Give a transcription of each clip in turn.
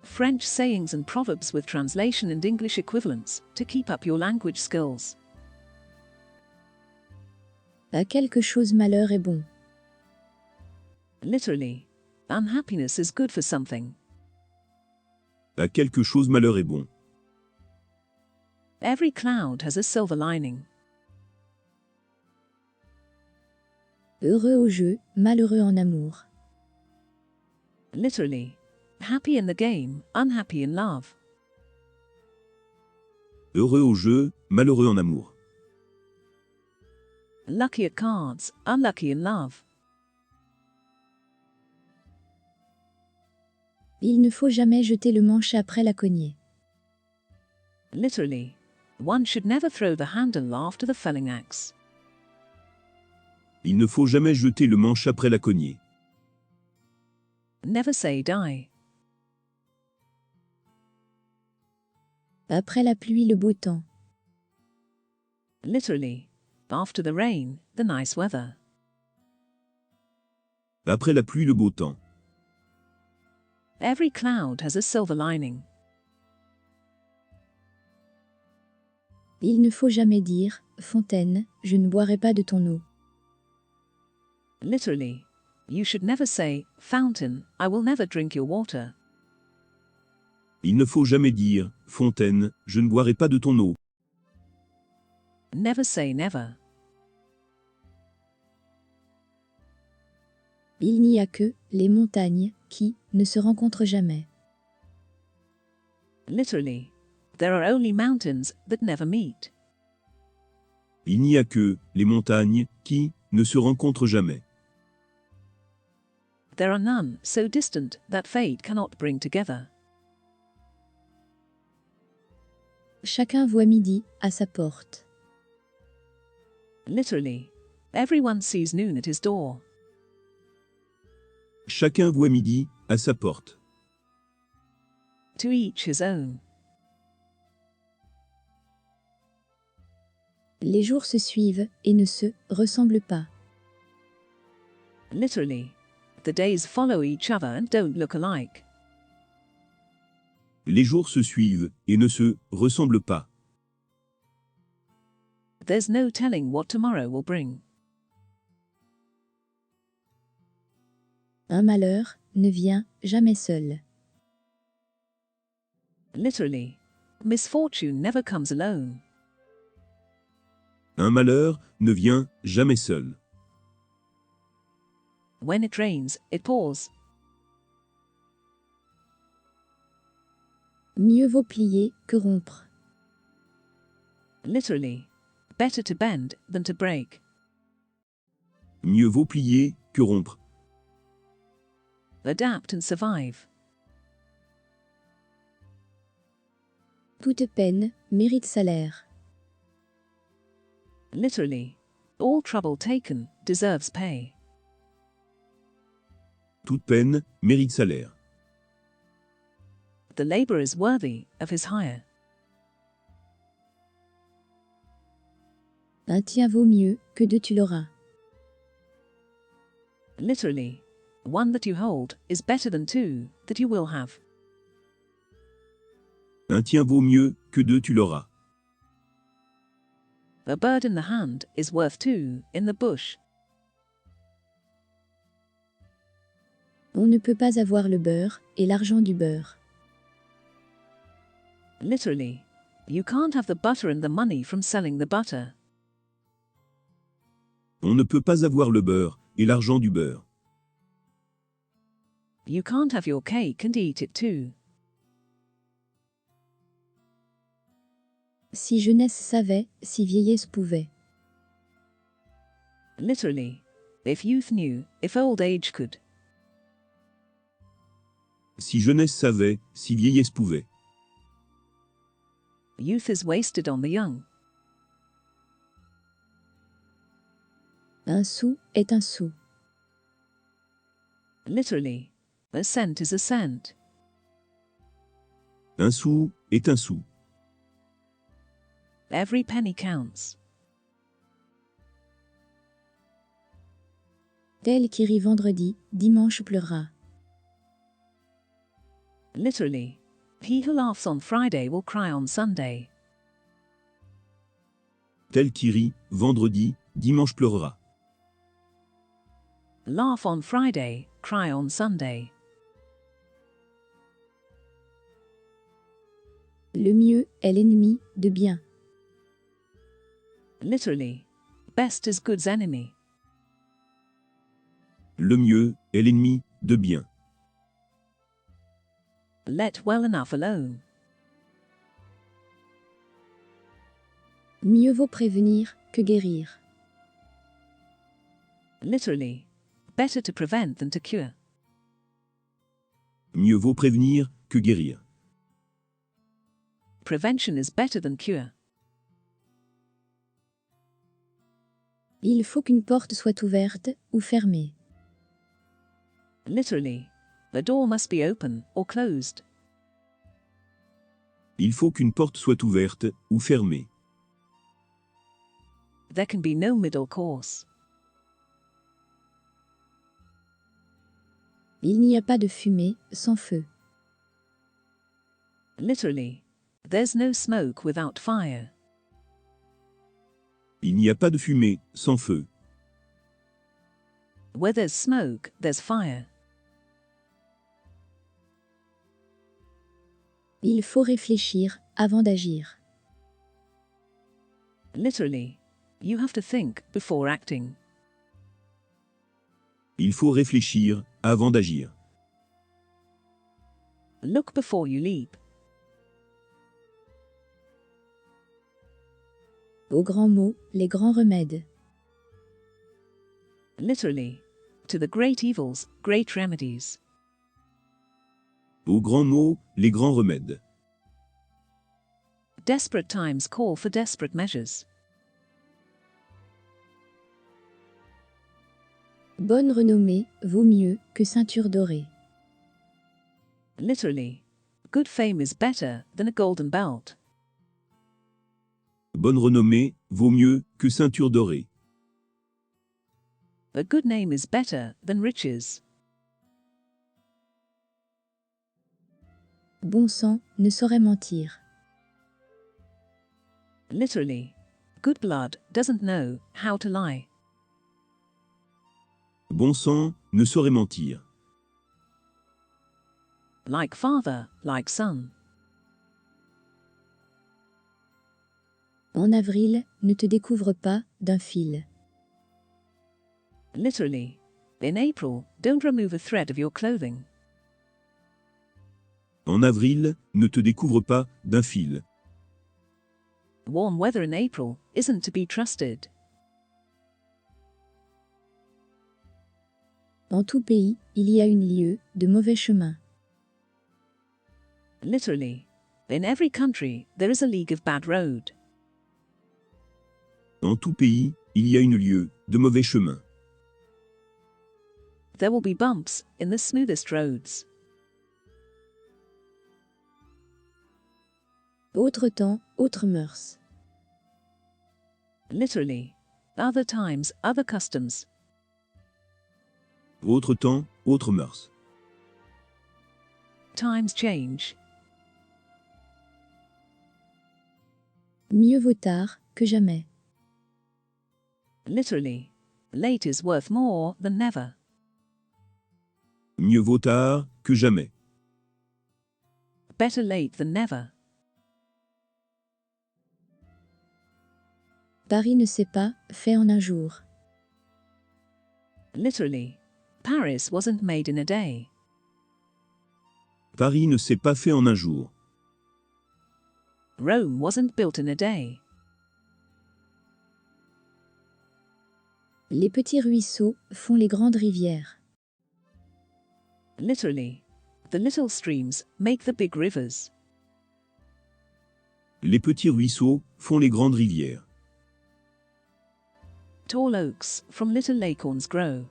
French sayings and proverbs with translation and English equivalents to keep up your language skills. À quelque chose malheur est bon. Literally, unhappiness is good for something. À quelque chose malheur est bon. Every cloud has a silver lining. Heureux au jeu, malheureux en amour. Literally, happy in the game, unhappy in love. Heureux au jeu, malheureux en amour. Lucky at cards, unlucky in love. Il ne faut jamais jeter le manche après la cognée. Literally, one should never throw the handle after the felling axe. Il ne faut jamais jeter le manche après la cognée. Never say die. Après la pluie, le beau temps. Literally, after the rain, the nice weather. Après la pluie, le beau temps. Every cloud has a silver lining. Il ne faut jamais dire « Fontaine, je ne boirai pas de ton eau ». Literally, you should never say, Fountain, I will never drink your water. Il ne faut jamais dire « Fontaine, je ne boirai pas de ton eau ». Never say never. Il n'y a que les montagnes qui ne se rencontrent jamais. Literally, there are only mountains that never meet. Il n'y a que les montagnes qui ne se rencontrent jamais. There are none so distant that fate cannot bring together. Chacun voit midi à sa porte. Literally, everyone sees noon at his door. Chacun voit midi à sa porte. To each his own. Les jours se suivent et ne se ressemblent pas. Literally, the days follow each other and don't look alike. Les jours se suivent et ne se ressemblent pas. There's no telling what tomorrow will bring. Un malheur ne vient jamais seul. Literally, misfortune never comes alone. Un malheur ne vient jamais seul. When it rains, it pours. Mieux vaut plier que rompre. Literally, better to bend than to break. Mieux vaut plier que rompre. Adapt and survive. Toute peine mérite salaire. Literally, all trouble taken deserves pay. Toute peine mérite salaire. The laborer is worthy of his hire. Un tien vaut mieux que deux tu l'auras. Literally, one that you hold is better than two that you will have. Un tien vaut mieux que deux tu l'auras. A bird in the hand is worth two in the bush. On ne peut pas avoir le beurre et l'argent du beurre. Literally, you can't have the butter and the money from selling the butter. On ne peut pas avoir le beurre et l'argent du beurre. You can't have your cake and eat it too. Si jeunesse savait, si vieillesse pouvait. Literally, if youth knew, if old age could. Si jeunesse savait, si vieillesse pouvait. Youth is wasted on the young. Un sou est un sou. Literally, a cent is a cent. Un sou est un sou. Every penny counts. Tel qui rit vendredi, dimanche pleura. Literally, he who laughs on Friday will cry on Sunday. Tel qui rit, vendredi, dimanche pleurera. Laugh on Friday, cry on Sunday. Le mieux est l'ennemi de bien. Literally, best is good's enemy. Le mieux est l'ennemi de bien. Let well enough alone. Mieux vaut prévenir que guérir. Literally, better to prevent than to cure. Mieux vaut prévenir que guérir. Prevention is better than cure. Il faut qu'une porte soit ouverte ou fermée. Literally, the door must be open or closed. Il faut qu'une porte soit ouverte ou fermée. There can be no middle course. Il n'y a pas de fumée sans feu. Literally, there's no smoke without fire. Il n'y a pas de fumée sans feu. Where there's smoke, there's fire. Il faut réfléchir avant d'agir. Literally, you have to think before acting. Il faut réfléchir avant d'agir. Look before you leap. Aux grands mots, les grands remèdes. Literally, to the great evils, great remedies. Aux grands mots, les grands remèdes. Desperate times call for desperate measures. Bonne renommée vaut mieux que ceinture dorée. Literally, good fame is better than a golden belt. Bonne renommée vaut mieux que ceinture dorée. A good name is better than riches. Bon sang ne saurait mentir. Literally, good blood doesn't know how to lie. Bon sang ne saurait mentir. Like father, like son. En avril, ne te découvre pas d'un fil. Literally, in April, don't remove a thread of your clothing. En avril, ne te découvre pas d'un fil. Warm weather in April isn't to be trusted. En tout pays, il y a une lieue de mauvais chemin. Literally, in every country there is a league of bad road. En tout pays, il y a une lieue de mauvais chemin. There will be bumps in the smoothest roads. Autre temps, autres mœurs. Literally, other times, other customs. Autre temps, autres mœurs. Times change. Mieux vaut tard que jamais. Literally, late is worth more than never. Mieux vaut tard que jamais. Better late than never. Paris ne s'est pas fait en un jour. Literally, Paris wasn't made in a day. Paris ne s'est pas fait en un jour. Rome wasn't built in a day. Les petits ruisseaux font les grandes rivières. Literally, the little streams make the big rivers. Les petits ruisseaux font les grandes rivières. Tall oaks from little acorns grow.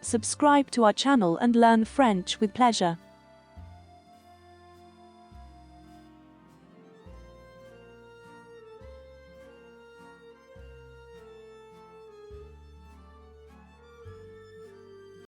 Subscribe to our channel and learn French with pleasure.